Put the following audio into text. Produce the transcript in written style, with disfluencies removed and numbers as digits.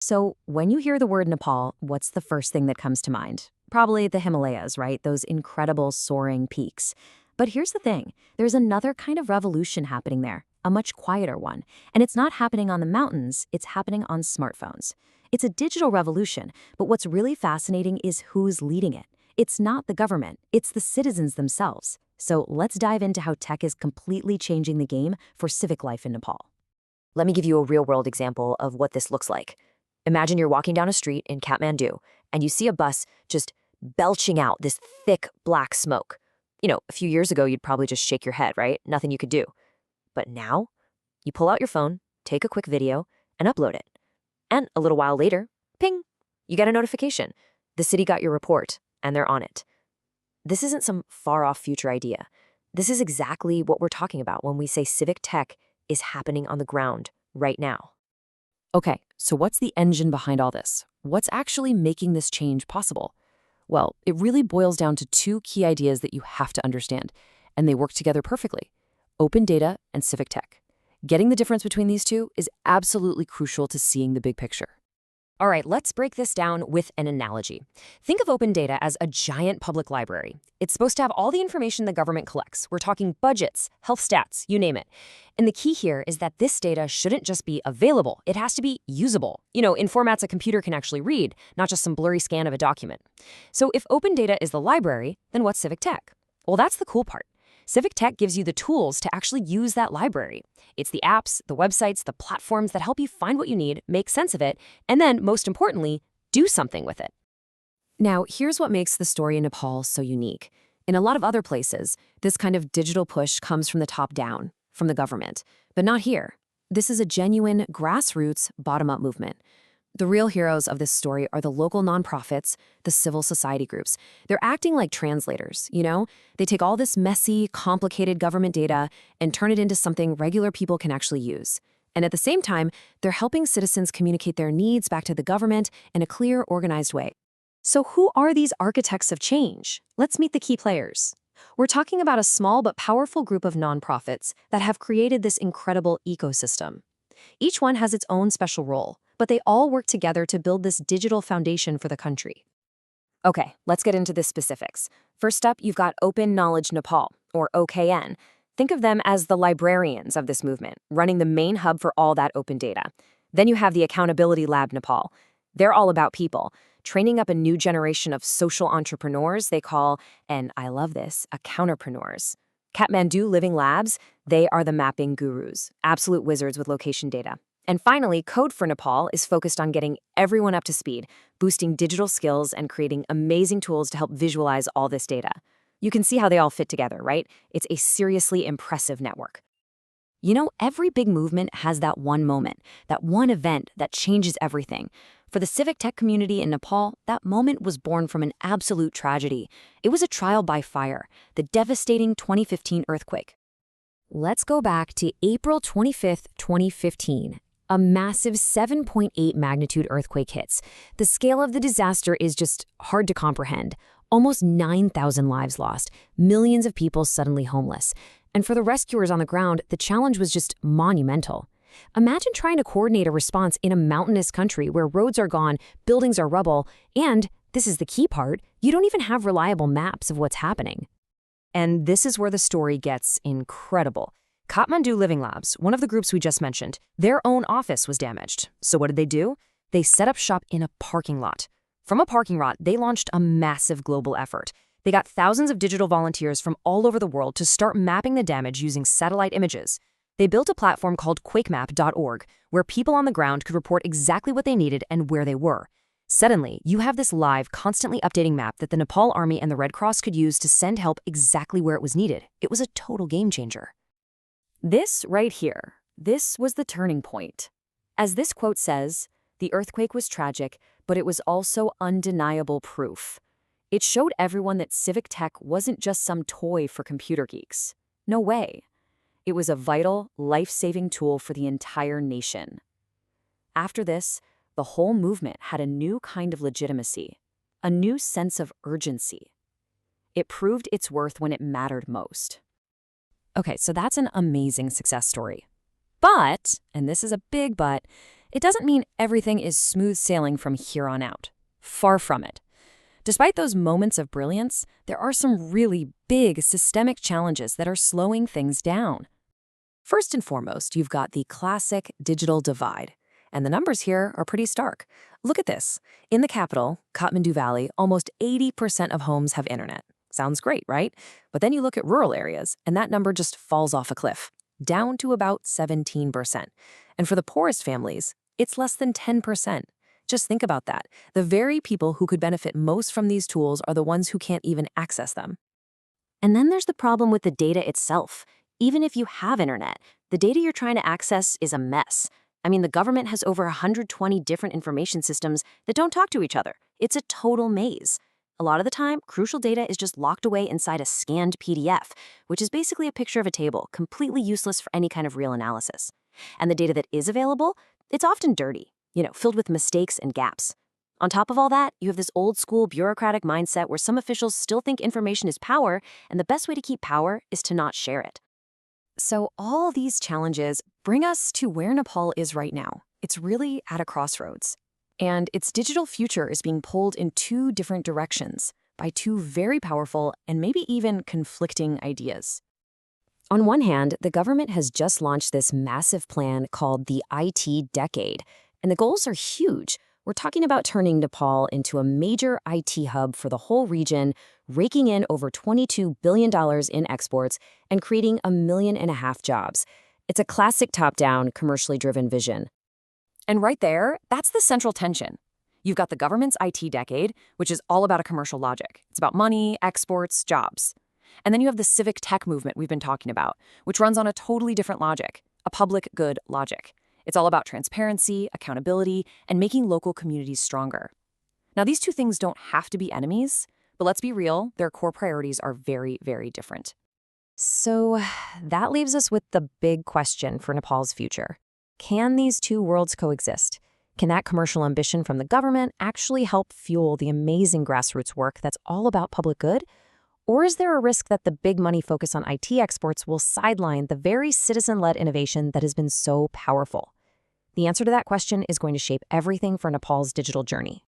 So, when you hear the word Nepal, what's the first thing that comes to mind? Probably the Himalayas, right? Those incredible soaring peaks. But here's the thing, there's another kind of revolution happening there, a much quieter one. And it's not happening on the mountains, it's happening on smartphones. It's a digital revolution, but what's really fascinating is who's leading it. It's not the government, it's the citizens themselves. So let's dive into how tech is completely changing the game for civic life in Nepal. Let me give you a real-world example of what this looks like. Imagine you're walking down a street in Kathmandu, and you see a bus just belching out this thick black smoke. A few years ago, you'd probably just shake your head, right? Nothing you could do. But now, you pull out your phone, take a quick video, and upload it. And a little while later, ping, you get a notification. The city got your report, and they're on it. This isn't some far-off future idea. This is exactly what we're talking about when we say civic tech is happening on the ground right now. Okay, so what's the engine behind all this? What's actually making this change possible? Well, it really boils down to two key ideas that you have to understand, and they work together perfectly: open data and civic tech. Getting the difference between these two is absolutely crucial to seeing the big picture. All right, let's break this down with an analogy. Think of open data as a giant public library. It's supposed to have all the information the government collects. We're talking budgets, health stats, you name it. And the key here is that this data shouldn't just be available. It has to be usable, in formats a computer can actually read, not just some blurry scan of a document. So if open data is the library, then what's civic tech? Well, that's the cool part. Civic tech gives you the tools to actually use that library. It's the apps, the websites, the platforms that help you find what you need, make sense of it, and then, most importantly, do something with it. Now, here's what makes the story in Nepal so unique. In a lot of other places, this kind of digital push comes from the top down, from the government. But not here. This is a genuine grassroots, bottom-up movement. The real heroes of this story are the local nonprofits, the civil society groups. They're acting like translators, They take all this messy, complicated government data and turn it into something regular people can actually use. And at the same time, they're helping citizens communicate their needs back to the government in a clear, organized way. So who are these architects of change? Let's meet the key players. We're talking about a small but powerful group of nonprofits that have created this incredible ecosystem. Each one has its own special role, but they all work together to build this digital foundation for the country. Okay, let's get into the specifics. First up, you've got Open Knowledge Nepal, or OKN. Think of them as the librarians of this movement, running the main hub for all that open data. Then you have the Accountability Lab Nepal. They're all about people, training up a new generation of social entrepreneurs they call, and I love this, accounterpreneurs. Kathmandu Living Labs, they are the mapping gurus, absolute wizards with location data. And finally, Code for Nepal is focused on getting everyone up to speed, boosting digital skills and creating amazing tools to help visualize all this data. You can see how they all fit together, right? It's a seriously impressive network. Every big movement has that one moment, that one event that changes everything. For the civic tech community in Nepal, that moment was born from an absolute tragedy. It was a trial by fire, the devastating 2015 earthquake. Let's go back to April 25th, 2015. A massive 7.8 magnitude earthquake hits. The scale of the disaster is just hard to comprehend. Almost 9,000 lives lost, millions of people suddenly homeless. And for the rescuers on the ground, the challenge was just monumental. Imagine trying to coordinate a response in a mountainous country where roads are gone, buildings are rubble, and, this is the key part, you don't even have reliable maps of what's happening. And this is where the story gets incredible. Kathmandu Living Labs, one of the groups we just mentioned, their own office was damaged. So what did they do? They set up shop in a parking lot. From a parking lot, they launched a massive global effort. They got thousands of digital volunteers from all over the world to start mapping the damage using satellite images. They built a platform called quakemap.org, where people on the ground could report exactly what they needed and where they were. Suddenly, you have this live, constantly updating map that the Nepal Army and the Red Cross could use to send help exactly where it was needed. It was a total game changer. This right here, this was the turning point. As this quote says, the earthquake was tragic, but it was also undeniable proof. It showed everyone that civic tech wasn't just some toy for computer geeks. No way. It was a vital, life-saving tool for the entire nation. After this, the whole movement had a new kind of legitimacy, a new sense of urgency. It proved its worth when it mattered most. Okay, so that's an amazing success story. But, and this is a big but, it doesn't mean everything is smooth sailing from here on out. Far from it. Despite those moments of brilliance, there are some really big systemic challenges that are slowing things down. First and foremost, you've got the classic digital divide. And the numbers here are pretty stark. Look at this. In the capital, Kathmandu Valley, almost 80% of homes have internet. Sounds great, right? But then you look at rural areas, and that number just falls off a cliff, down to about 17%. And for the poorest families, it's less than 10%. Just think about that. The very people who could benefit most from these tools are the ones who can't even access them. And then there's the problem with the data itself. Even if you have internet, the data you're trying to access is a mess. I mean, the government has over 120 different information systems that don't talk to each other. It's a total maze. A lot of the time, crucial data is just locked away inside a scanned PDF, which is basically a picture of a table, completely useless for any kind of real analysis. And the data that is available, it's often dirty, filled with mistakes and gaps. On top of all that, you have this old-school bureaucratic mindset where some officials still think information is power, and the best way to keep power is to not share it. So all these challenges bring us to where Nepal is right now. It's really at a crossroads. And its digital future is being pulled in two different directions by two very powerful and maybe even conflicting ideas. On one hand, the government has just launched this massive plan called the IT Decade, and the goals are huge. We're talking about turning Nepal into a major IT hub for the whole region, raking in over $22 billion in exports, and creating 1.5 million jobs. It's a classic top-down, commercially driven vision. And right there, that's the central tension. You've got the government's IT Decade, which is all about a commercial logic. It's about money, exports, jobs. And then you have the civic tech movement we've been talking about, which runs on a totally different logic, a public good logic. It's all about transparency, accountability, and making local communities stronger. Now, these two things don't have to be enemies, but let's be real, their core priorities are very, very different. So that leaves us with the big question for Nepal's future. Can these two worlds coexist? Can that commercial ambition from the government actually help fuel the amazing grassroots work that's all about public good? Or is there a risk that the big money focus on IT exports will sideline the very citizen-led innovation that has been so powerful? The answer to that question is going to shape everything for Nepal's digital journey.